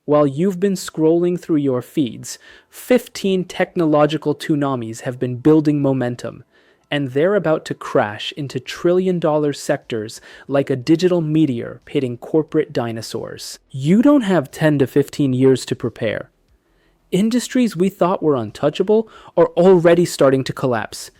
While you've been scrolling through your feeds, 15 technological tsunamis have been building momentum, and they're about to crash into trillion-dollar sectors like a digital meteor hitting corporate dinosaurs. You don't have 10 to 15 years to prepare. Industries we thought were untouchable are already starting to collapse.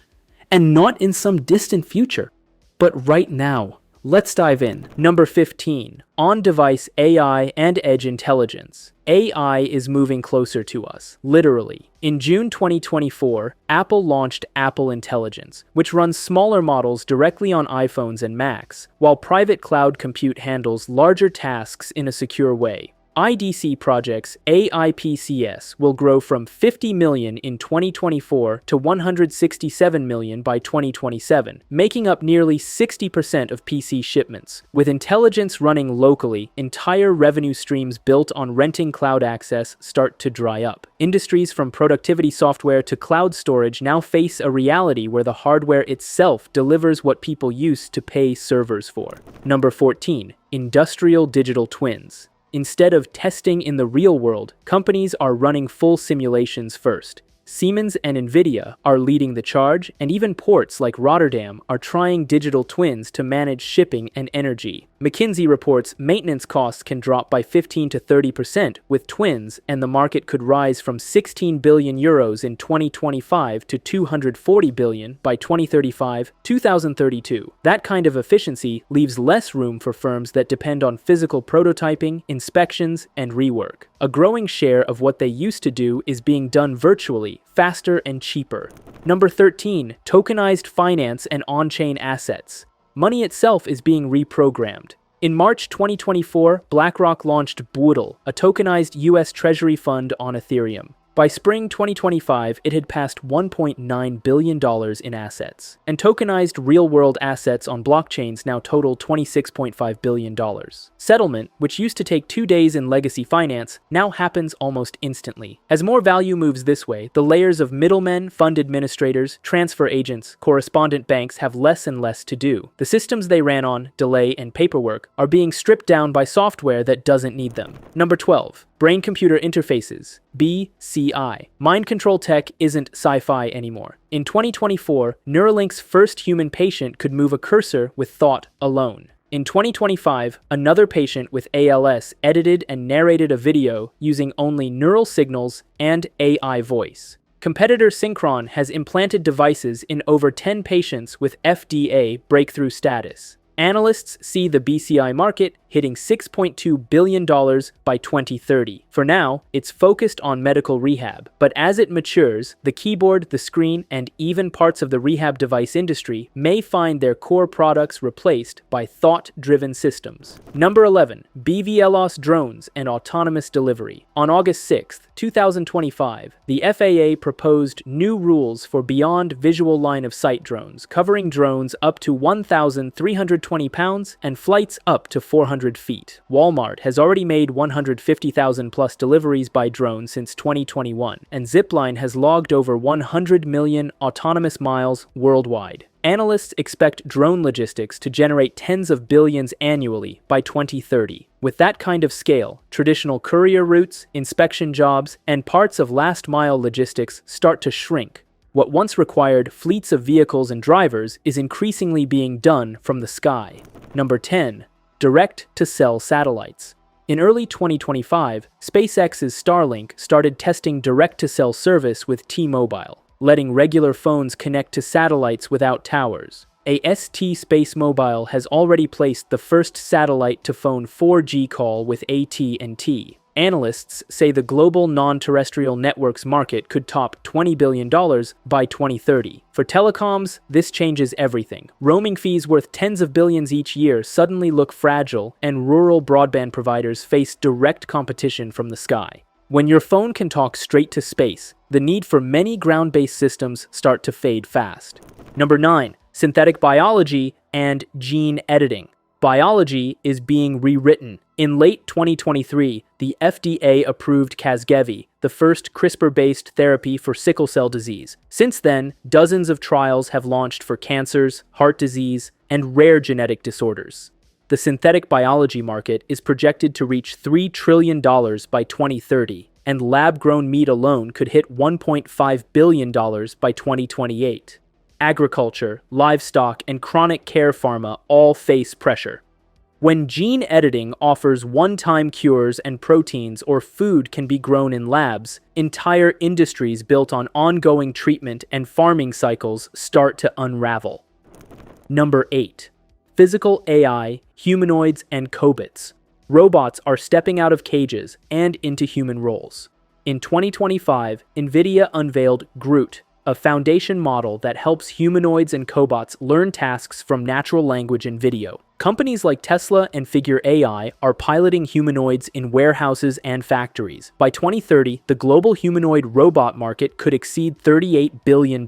And not in some distant future, but right now. Let's dive in. Number 15. On-device AI and edge intelligence. AI is moving closer to us, literally. In June 2024, Apple launched Apple Intelligence, which runs smaller models directly on iPhones and Macs, while private cloud compute handles larger tasks in a secure way. IDC projects AIPCS will grow from 50 million in 2024 to 167 million by 2027, making up nearly 60% of PC shipments. With intelligence running locally, entire revenue streams built on renting cloud access start to dry up. Industries from productivity software to cloud storage now face a reality where the hardware itself delivers what people used to pay servers for. Number 14. Industrial digital twins. Instead of testing in the real world, companies are running full simulations first. Siemens and Nvidia are leading the charge, and even ports like Rotterdam are trying digital twins to manage shipping and energy. McKinsey reports maintenance costs can drop by 15 to 30% with twins, and the market could rise from 16 billion euros in 2025 to 240 billion by 2032. That kind of efficiency leaves less room for firms that depend on physical prototyping, inspections, and rework. A growing share of what they used to do is being done virtually, faster and cheaper. Number 13. Tokenized finance and on-chain assets. Money itself is being reprogrammed. In March 2024, BlackRock launched Boodle, a tokenized US Treasury fund on Ethereum. By spring 2025, it had passed $1.9 billion in assets, and tokenized real-world assets on blockchains now total $26.5 billion. Settlement, which used to take 2 days in legacy finance, now happens almost instantly. As more value moves this way, the layers of middlemen, fund administrators, transfer agents, correspondent banks have less and less to do. The systems they ran on, delay, and paperwork are being stripped down by software that doesn't need them. Number 12. Brain-computer interfaces, BCI. Mind control tech isn't sci-fi anymore. In 2024, Neuralink's first human patient could move a cursor with thought alone. In 2025, another patient with ALS edited and narrated a video using only neural signals and AI voice. Competitor Synchron has implanted devices in over 10 patients with FDA breakthrough status. Analysts see the BCI market hitting $6.2 billion by 2030. For now, it's focused on medical rehab, but as it matures, the keyboard, the screen, and even parts of the rehab device industry may find their core products replaced by thought-driven systems. Number 11. BVLOS drones and autonomous delivery. On August 6, 2025, the FAA proposed new rules for beyond visual line of sight drones, covering drones up to 1,320 pounds and flights up to 400 feet. Walmart has already made 150,000 plus deliveries by drone since 2021, and Zipline has logged over 100 million autonomous miles worldwide. Analysts expect drone logistics to generate tens of billions annually by 2030. With that kind of scale, traditional courier routes, inspection jobs, and parts of last-mile logistics start to shrink. What once required fleets of vehicles and drivers is increasingly being done from the sky. Number 10. Direct-to-cell satellites. In early 2025, SpaceX's Starlink started testing direct-to-cell service with T-Mobile, letting regular phones connect to satellites without towers. AST Space Mobile has already placed the first satellite-to-phone 4G call with AT&T. Analysts say the global non-terrestrial networks market could top $20 billion by 2030. For telecoms, this changes everything. Roaming fees worth tens of billions each year suddenly look fragile, and rural broadband providers face direct competition from the sky. When your phone can talk straight to space, the need for many ground-based systems start to fade fast. Number 9. Synthetic biology and gene editing. Biology is being rewritten. In late 2023, the FDA approved Casgevy, the first CRISPR-based therapy for sickle cell disease. Since then, dozens of trials have launched for cancers, heart disease, and rare genetic disorders. The synthetic biology market is projected to reach $3 trillion by 2030, and lab-grown meat alone could hit $1.5 billion by 2028. Agriculture, livestock, and chronic care pharma all face pressure. When gene editing offers one-time cures and proteins or food can be grown in labs, entire industries built on ongoing treatment and farming cycles start to unravel. Number 8. Physical AI, humanoids, and cobots. Robots are stepping out of cages and into human roles. In 2025, NVIDIA unveiled Groot, a foundation model that helps humanoids and cobots learn tasks from natural language and video. Companies like Tesla and Figure AI are piloting humanoids in warehouses and factories. By 2030, the global humanoid robot market could exceed $38 billion.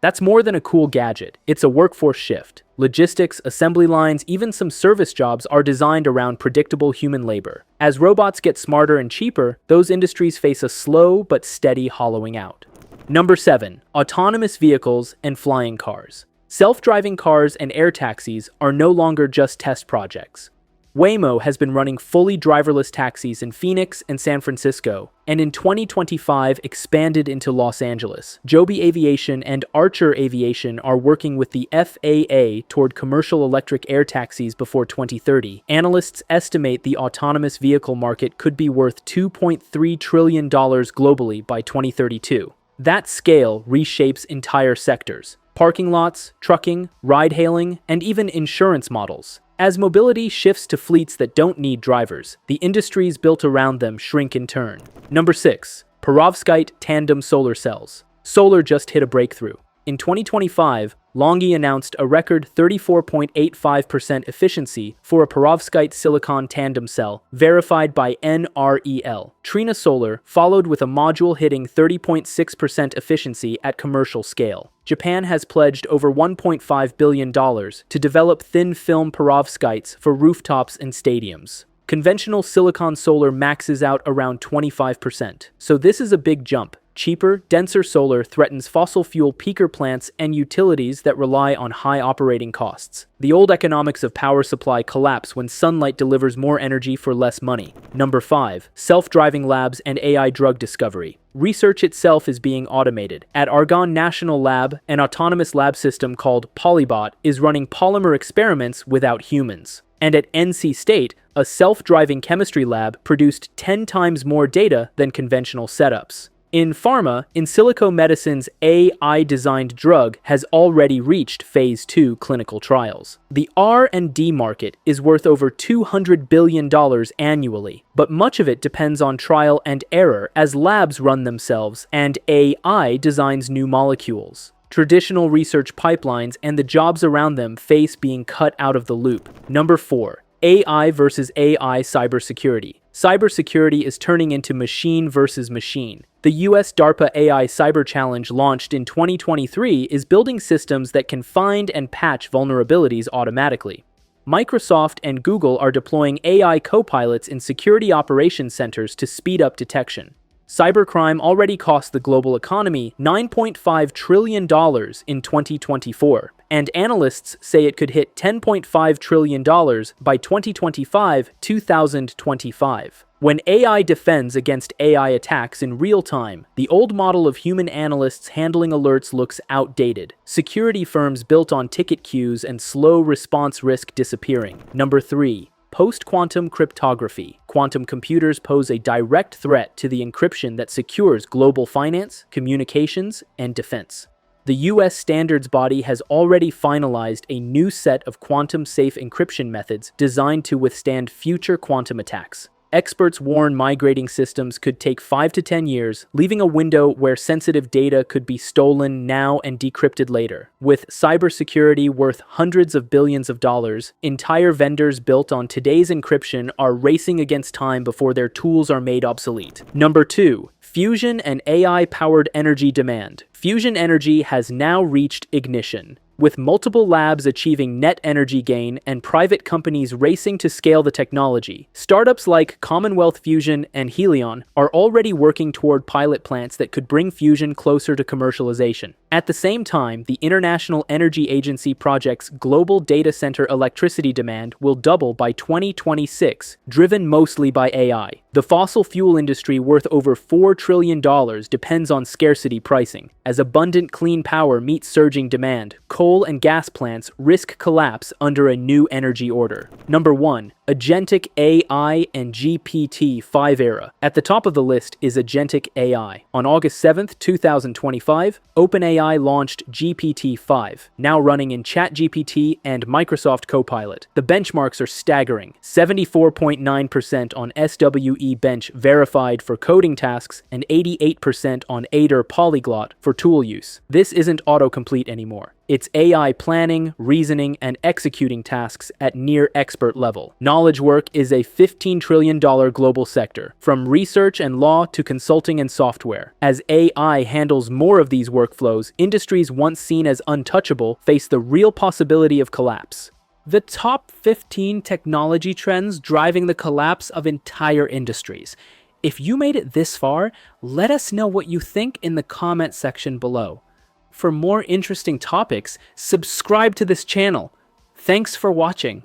That's more than a cool gadget. It's a workforce shift. Logistics, assembly lines, even some service jobs are designed around predictable human labor. As robots get smarter and cheaper, those industries face a slow but steady hollowing out. Number 7. Autonomous vehicles and flying cars. Self-driving cars and air taxis are no longer just test projects. Waymo has been running fully driverless taxis in Phoenix and San Francisco, and in 2025 expanded into Los Angeles. Joby Aviation and Archer Aviation are working with the FAA toward commercial electric air taxis before 2030. Analysts estimate the autonomous vehicle market could be worth $2.3 trillion globally by 2032. That scale reshapes entire sectors: parking lots, trucking, ride-hailing, and even insurance models. As mobility shifts to fleets that don't need drivers, the industries built around them shrink in turn. Number 6. Perovskite tandem solar cells. Solar just hit a breakthrough. In 2025, LONGi announced a record 34.85% efficiency for a perovskite silicon tandem cell, verified by NREL. Trina Solar followed with a module hitting 30.6% efficiency at commercial scale. Japan has pledged over $1.5 billion to develop thin-film perovskites for rooftops and stadiums. Conventional silicon solar maxes out around 25%, so this is a big jump. Cheaper, denser solar threatens fossil fuel peaker plants and utilities that rely on high operating costs. The old economics of power supply collapse when sunlight delivers more energy for less money. Number 5. Self-driving labs and AI drug discovery. Research itself is being automated. At Argonne National Lab, an autonomous lab system called Polybot is running polymer experiments without humans. And at NC State, a self-driving chemistry lab produced 10 times more data than conventional setups. In pharma, in silico medicine's AI-designed drug has already reached phase 2 clinical trials. The R&D market is worth over $200 billion annually, but much of it depends on trial and error as labs run themselves and AI designs new molecules. Traditional research pipelines and the jobs around them face being cut out of the loop. Number 4. AI versus AI cybersecurity. Cybersecurity is turning into machine versus machine. The US DARPA AI Cyber Challenge launched in 2023 is building systems that can find and patch vulnerabilities automatically. Microsoft and Google are deploying AI co-pilots in security operations centers to speed up detection. Cybercrime already cost the global economy $9.5 trillion in 2024, and analysts say it could hit $10.5 trillion by 2025. When AI defends against AI attacks in real time, the old model of human analysts handling alerts looks outdated. Security firms built on ticket queues and slow response risk disappearing. Number 3. Post-quantum cryptography. Quantum computers pose a direct threat to the encryption that secures global finance, communications, and defense. The US standards body has already finalized a new set of quantum-safe encryption methods designed to withstand future quantum attacks. Experts warn migrating systems could take 5 to 10 years, leaving a window where sensitive data could be stolen now and decrypted later. With cybersecurity worth hundreds of billions of dollars, entire vendors built on today's encryption are racing against time before their tools are made obsolete. Number 2. Fusion and AI-powered energy demand. Fusion energy has now reached ignition, with multiple labs achieving net energy gain and private companies racing to scale the technology. Startups like Commonwealth Fusion and Helion are already working toward pilot plants that could bring fusion closer to commercialization. At the same time, the International Energy Agency projects global data center electricity demand will double by 2026, driven mostly by AI. The fossil fuel industry, worth over $4 trillion, depends on scarcity pricing. As abundant clean power meets surging demand, coal and gas plants risk collapse under a new energy order. Number 1. Agentic AI and GPT-5 era. At the top of the list is agentic AI. On August 7, 2025, OpenAI launched GPT-5, now running in ChatGPT and Microsoft Copilot. The benchmarks are staggering: 74.9% on SWE Bench verified for coding tasks and 88% on Aider Polyglot for tool use. This isn't autocomplete anymore. It's AI planning, reasoning, and executing tasks at near expert level. Knowledge work is a $15 trillion global sector, from research and law to consulting and software. As AI handles more of these workflows, industries once seen as untouchable face the real possibility of collapse. The top 15 technology trends driving the collapse of entire industries. If you made it this far, let us know what you think in the comment section below. For more interesting topics, subscribe to this channel. Thanks for watching.